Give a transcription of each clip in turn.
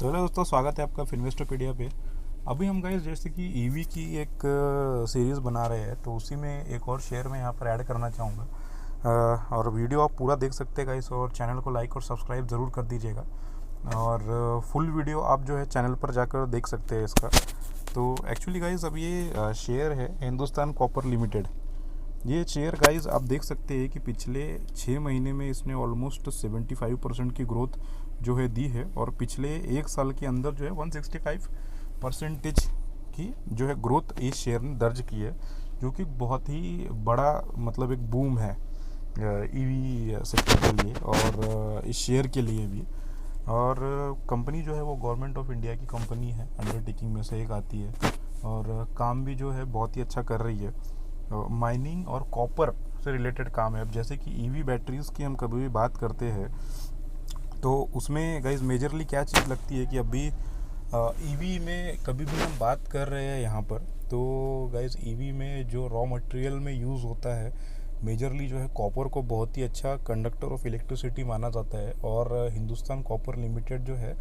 तो हेलो दोस्तों, स्वागत है आपका फिन्वेस्टोपीडिया पे। अभी हम गाइस जैसे कि ईवी की एक सीरीज़ बना रहे हैं, तो उसी में एक और शेयर मैं यहाँ पर ऐड करना चाहूँगा। और वीडियो आप पूरा देख सकते हैं गाइस, और चैनल को लाइक और सब्सक्राइब ज़रूर कर दीजिएगा। और फुल वीडियो आप जो है चैनल पर जाकर देख सकते हैं इसका। तो एक्चुअली गाइस अब ये शेयर है हिंदुस्तान कॉपर लिमिटेड। ये शेयर गाइस आप देख सकते हैं कि पिछले 6 महीने में इसने ऑलमोस्ट 75% की ग्रोथ जो है दी है, और पिछले एक साल के अंदर जो है 165% की जो है ग्रोथ इस शेयर ने दर्ज की है, जो कि बहुत ही बड़ा मतलब एक बूम है ईवी सेक्टर के लिए और इस शेयर के लिए भी। और कंपनी जो है वो गवर्नमेंट ऑफ इंडिया की कंपनी है, अंडरटेकिंग में से एक आती है, और काम भी जो है बहुत ही अच्छा कर रही है। माइनिंग और कॉपर से रिलेटेड काम है। अब जैसे कि ईवी बैटरीज़ की हम कभी भी बात करते हैं, तो उसमें गाइज मेजरली क्या चीज़ लगती है कि अभी ईवी में कभी भी हम बात कर रहे हैं यहाँ पर, तो गाइज ईवी में जो रॉ मटेरियल में यूज़ होता है मेजरली जो है कॉपर को बहुत ही अच्छा कंडक्टर ऑफ इलेक्ट्रिसिटी माना जाता है। और हिंदुस्तान कॉपर लिमिटेड जो है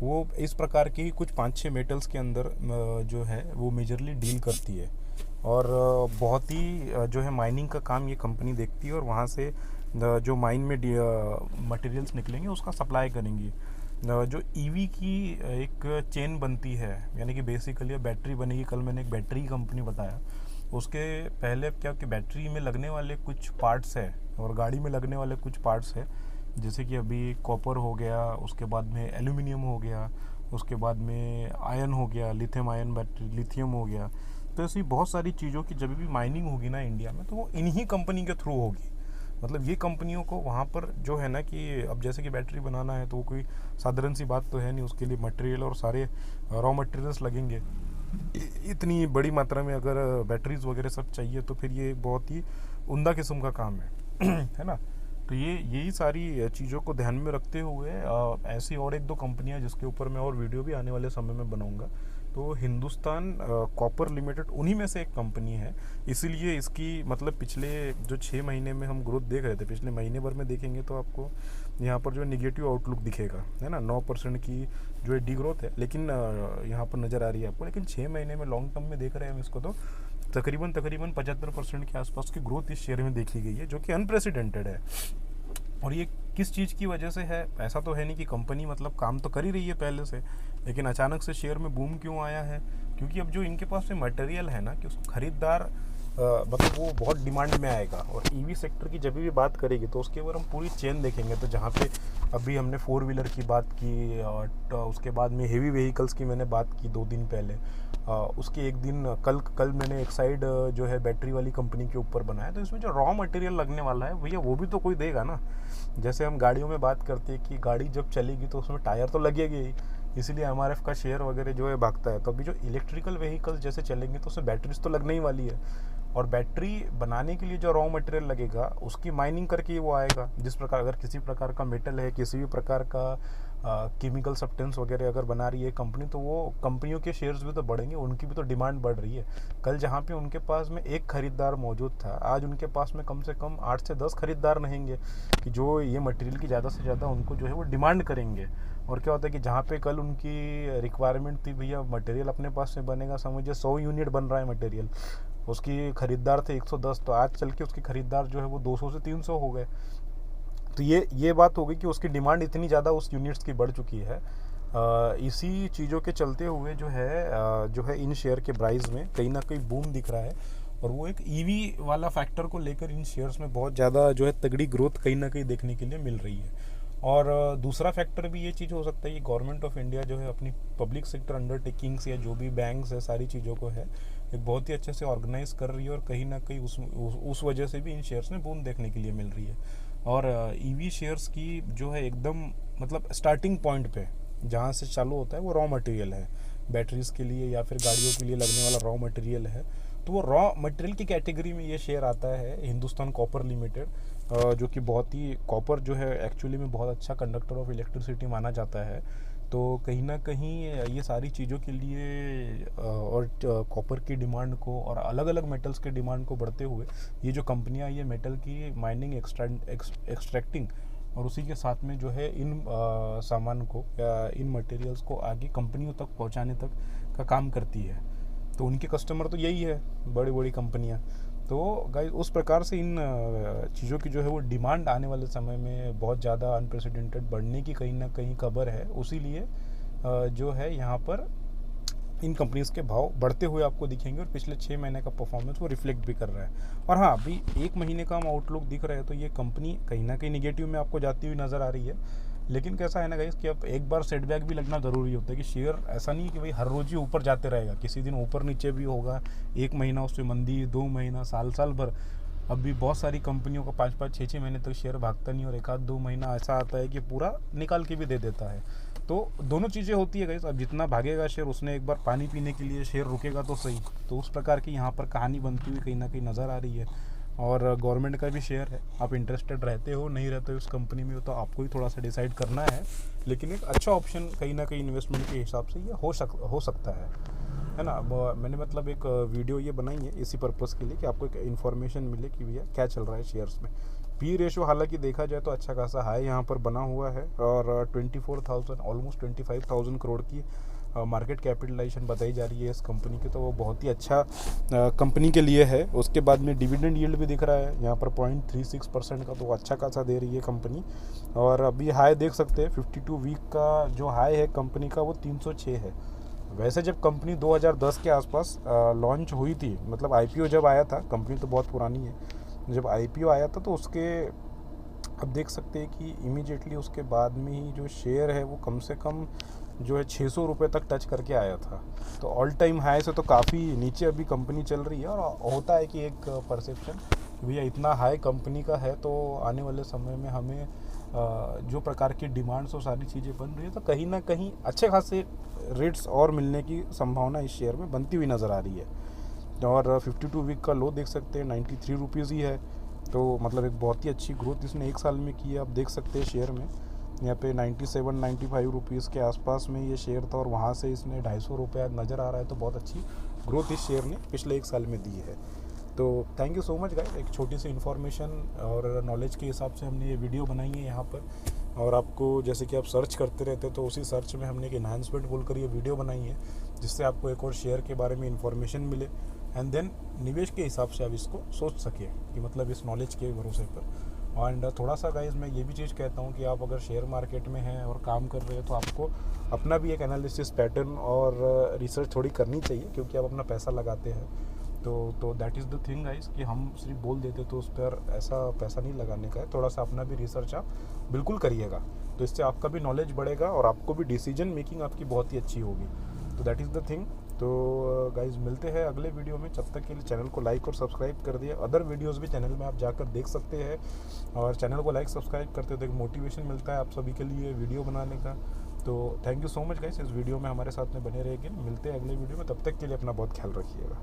वो इस प्रकार के ही कुछ 5-6 मेटल्स के अंदर जो है वो मेजरली डील करती है। और बहुत ही जो है माइनिंग का काम ये कंपनी देखती है, और वहाँ से जो माइन में मटेरियल्स निकलेंगे उसका सप्लाई करेंगी। जो ईवी की एक चेन बनती है, यानी कि बेसिकली बैटरी बनेगी। कल मैंने एक बैटरी कंपनी बताया, उसके पहले क्या कि बैटरी में लगने वाले कुछ पार्ट्स है और गाड़ी में लगने वाले कुछ पार्ट्स है, जैसे कि अभी कॉपर हो गया, उसके बाद में एल्यूमिनियम हो गया, उसके बाद में आयन हो गया, लिथियम आयन बैटरी, लिथियम हो गया। तो ऐसी बहुत सारी चीज़ों की जब भी माइनिंग होगी ना इंडिया में, तो वो इन्हीं कंपनी के थ्रू होगी। मतलब ये कंपनियों को वहाँ पर जो है ना कि अब जैसे कि बैटरी बनाना है तो वो कोई साधारण सी बात तो है नहीं, उसके लिए मटेरियल और सारे रॉ मटेरियल्स लगेंगे। इतनी बड़ी मात्रा में अगर बैटरीज वगैरह सब चाहिए तो फिर ये बहुत ही उम्दा किस्म का काम है है ना। तो ये यही सारी चीज़ों को ध्यान में रखते हुए ऐसी और एक दो कंपनियां जिसके ऊपर मैं और वीडियो भी आने वाले समय में बनाऊंगा, तो हिंदुस्तान कॉपर लिमिटेड उन्हीं में से एक कंपनी है। इसीलिए इसकी मतलब पिछले जो 6 महीने में हम ग्रोथ देख रहे थे, पिछले महीने भर में देखेंगे तो आपको यहाँ पर जो नेगेटिव आउटलुक दिखेगा, है ना। 9% की जो है डी ग्रोथ है, लेकिन यहाँ पर नज़र आ रही है आपको। लेकिन 6 महीने में लॉन्ग टर्म में देख रहे हैं हम इसको, तो तकरीबन 75% के आसपास की ग्रोथ इस शेयर में देखी गई है, जो कि अनप्रेसिडेंटेड है। और ये किस चीज़ की वजह से है? ऐसा तो है नहीं कि कंपनी मतलब काम तो कर ही रही है पहले से, लेकिन अचानक से शेयर में बूम क्यों आया है? क्योंकि अब जो इनके पास में मटेरियल है ना कि उसको खरीदार मतलब वो बहुत डिमांड में आएगा। और ईवी सेक्टर की जब भी बात करेगी तो उसके ऊपर हम पूरी चेन देखेंगे। तो जहाँ पे अभी हमने 4 व्हीलर की बात की, और उसके बाद में हेवी व्हीकल्स की मैंने बात की 2 दिन पहले, उसके एक दिन कल मैंने एक साइड जो है बैटरी वाली कंपनी के ऊपर बनाया। तो इसमें जो रॉ मटेरियल लगने वाला है भैया, वो भी तो कोई देगा ना। जैसे हम गाड़ियों में बात करते हैं कि गाड़ी जब चलेगी तो उसमें टायर तो लगेगी ही, इसीलिए एमआरएफ का शेयर वगैरह जो है भागता है। तो अभी जो इलेक्ट्रिकल व्हीकल्स जैसे चलेंगे तो उसमें बैटरीज तो लगने ही वाली है, और बैटरी बनाने के लिए जो रॉ मटेरियल लगेगा उसकी माइनिंग करके वो आएगा। जिस प्रकार अगर किसी प्रकार का मेटल है, किसी भी प्रकार का केमिकल सब्सटेंस वगैरह अगर बना रही है कंपनी, तो वो कंपनियों के शेयर्स भी तो बढ़ेंगे, उनकी भी तो डिमांड बढ़ रही है। कल जहाँ पे उनके पास में एक खरीदार मौजूद था, आज उनके पास में कम से कम 8 से 10 खरीदार रहेंगे कि जो ये मटेरियल की ज़्यादा से ज़्यादा उनको जो है वो डिमांड करेंगे। और क्या होता है कि जहाँ पे कल उनकी रिक्वायरमेंट थी भैया मटेरियल अपने पास में बनेगा, समझिए 100 यूनिट बन रहा है मटेरियल, उसकी खरीदार थे 110, तो आज चल के उसके खरीदार जो है वो 200 से 300 हो गए। तो ये बात हो गई कि उसकी डिमांड इतनी ज़्यादा उस यूनिट्स की बढ़ चुकी है। इसी चीज़ों के चलते हुए जो है इन शेयर के प्राइस में कहीं ना कहीं बूम दिख रहा है, और वो एक ईवी वाला फैक्टर को लेकर इन शेयर्स में बहुत ज़्यादा जो है तगड़ी ग्रोथ कहीं ना कहीं देखने के लिए मिल रही है। और दूसरा फैक्टर भी ये चीज़ हो सकता है कि गवर्नमेंट ऑफ इंडिया जो है अपनी पब्लिक सेक्टर अंडरटेकिंग्स या जो भी बैंक्स है सारी चीज़ों को है एक बहुत ही अच्छे से ऑर्गेनाइज कर रही है, और कहीं ना कहीं उस वजह से भी इन शेयर्स में बूम देखने के लिए मिल रही है। और ईवी शेयर्स की जो है एकदम मतलब स्टार्टिंग पॉइंट पे जहाँ से चालू होता है वो रॉ मटेरियल है, बैटरीज के लिए या फिर गाड़ियों के लिए लगने वाला रॉ मटेरियल है। तो वो रॉ मटेरियल की कैटेगरी में ये शेयर आता है हिंदुस्तान कॉपर लिमिटेड, जो कि बहुत ही कॉपर जो है एक्चुअली में बहुत अच्छा कंडक्टर ऑफ इलेक्ट्रिसिटी माना जाता है। तो कहीं ना कहीं ये सारी चीज़ों के लिए और कॉपर की डिमांड को और अलग अलग मेटल्स के डिमांड को बढ़ते हुए ये जो कंपनियां ये मेटल की माइनिंग एक्सट्रैक्टिंग और उसी के साथ में जो है इन सामान को या इन मटेरियल्स को आगे कंपनियों तक पहुंचाने तक का काम करती है। तो उनके कस्टमर तो यही है, बड़ी बड़ी कंपनियां। तो गाइस उस प्रकार से इन चीज़ों की जो है वो डिमांड आने वाले समय में बहुत ज़्यादा अनप्रेसिडेंटेड बढ़ने की कहीं ना कहीं खबर है। उसी लिए जो है यहाँ पर इन कंपनीज़ के भाव बढ़ते हुए आपको दिखेंगे और पिछले 6 महीने का परफॉर्मेंस वो रिफ्लेक्ट भी कर रहा है। और हाँ, अभी 1 महीने का हम आउटलुक दिख रहा है तो ये कंपनी कहीं ना कहीं निगेटिव में आपको जाती हुई नज़र आ रही है। लेकिन कैसा है ना गाइस कि अब एक बार सेटबैक भी लगना ज़रूरी होता है कि शेयर ऐसा नहीं कि भाई हर रोज़ ही ऊपर जाते रहेगा, किसी दिन ऊपर नीचे भी होगा। 1 महीना उससे मंदी, 2 महीना, साल भर। अब भी बहुत सारी कंपनियों का 5-5, 6-6 महीने तक शेयर भागता नहीं और 1-2 महीना ऐसा आता है कि पूरा निकाल के भी दे देता है। तो दोनों चीज़ें होती है गाइस। अब जितना भागेगा शेयर, उसने एक बार पानी पीने के लिए शेयर रुकेगा तो सही। तो उस प्रकार की यहाँ पर कहानी बनती हुई कहीं ना कहीं नज़र आ रही है। और गवर्नमेंट का भी शेयर है, आप इंटरेस्टेड रहते हो नहीं रहते हो उस कंपनी में, तो आपको ही थोड़ा सा डिसाइड करना है। लेकिन एक अच्छा ऑप्शन कहीं ना कहीं इन्वेस्टमेंट के हिसाब से ये हो सकता है ना। मैंने मतलब एक वीडियो ये बनाई है इसी पर्पज़ के लिए कि आपको एक इन्फॉर्मेशन मिले कि भैया क्या चल रहा है शेयर्स में। पी रेशो हालांकि देखा जाए तो अच्छा खासा हाई यहाँ पर बना हुआ है और 24,000 ऑलमोस्ट 25,000 करोड़ की मार्केट कैपिटलाइजेशन बताई जा रही है इस कंपनी की। तो वो बहुत ही अच्छा कंपनी के लिए है। उसके बाद में डिविडेंड यील्ड भी दिख रहा है यहाँ पर 0.36% का, तो अच्छा खासा दे रही है कंपनी। और अभी हाई देख सकते हैं 52 वीक का जो हाई है कंपनी का वो 306 है। वैसे जब कंपनी 2010 के आसपास लॉन्च हुई थी, मतलब आईपीओ जब आया था, कंपनी तो बहुत पुरानी है, जब आईपीओ आया था तो उसके अब देख सकते हैं कि इमीडिएटली उसके बाद में ही जो शेयर है वो कम से कम जो है 600 रुपये तक टच करके आया था। तो ऑल टाइम हाई से तो काफ़ी नीचे अभी कंपनी चल रही है। और होता है कि एक परसेप्शन भैया इतना हाई कंपनी का है तो आने वाले समय में हमें जो प्रकार की डिमांड्स और सारी चीज़ें बन रही है तो कहीं ना कहीं अच्छे खासे रेट्स और मिलने की संभावना इस शेयर में बनती हुई नज़र आ रही है। और 52 वीक का लो देख सकते हैं 93 रुपीज़ ही है। तो मतलब एक बहुत ही अच्छी ग्रोथ इसने 1 साल में की है। आप देख सकते हैं शेयर में यहाँ पे 97-95 रुपीज़ के आसपास में ये शेयर था और वहाँ से इसने 250 रुपये नज़र आ रहा है। तो बहुत अच्छी ग्रोथ इस शेयर ने पिछले 1 साल में दी है। तो thank you so much guys, एक छोटी सी इन्फॉर्मेशन और नॉलेज के हिसाब से हमने ये वीडियो बनाई है यहाँ पर। और आपको जैसे कि आप सर्च करते रहते तो उसी सर्च में हमने एक एनहांसमेंट बोलकर ये वीडियो बनाई है जिससे आपको एक और शेयर के बारे में इन्फॉर्मेशन मिले एंड देन निवेश के हिसाब से आप इसको सोच सकें कि मतलब इस नॉलेज के भरोसे पर। एंड थोड़ा सा गाइस मैं ये भी चीज़ कहता हूँ कि आप अगर शेयर मार्केट में हैं और काम कर रहे हो तो आपको अपना भी एक एनालिसिस पैटर्न और रिसर्च थोड़ी करनी चाहिए, क्योंकि आप अपना पैसा लगाते हैं। तो that is the thing guys कि हम सिर्फ बोल देते तो उस पर ऐसा पैसा नहीं लगाने का है। थोड़ा सा अपना भी रिसर्च आप बिल्कुल करिएगा, तो इससे आपका भी नॉलेज बढ़ेगा और आपको भी डिसीजन मेकिंग आपकी बहुत ही अच्छी होगी। तो दैट इज़ द थिंग। तो गाइज मिलते हैं अगले वीडियो में, जब तक के लिए चैनल को लाइक और सब्सक्राइब कर दिए। अदर वीडियोस भी चैनल में आप जाकर देख सकते हैं और चैनल को लाइक सब्सक्राइब करते हो तो एक मोटिवेशन मिलता है आप सभी के लिए वीडियो बनाने का। तो thank you so much guys, इस वीडियो में हमारे साथ में बने रहेंगे। मिलते हैं अगले वीडियो में, तब तक के लिए अपना बहुत ख्याल रखिएगा।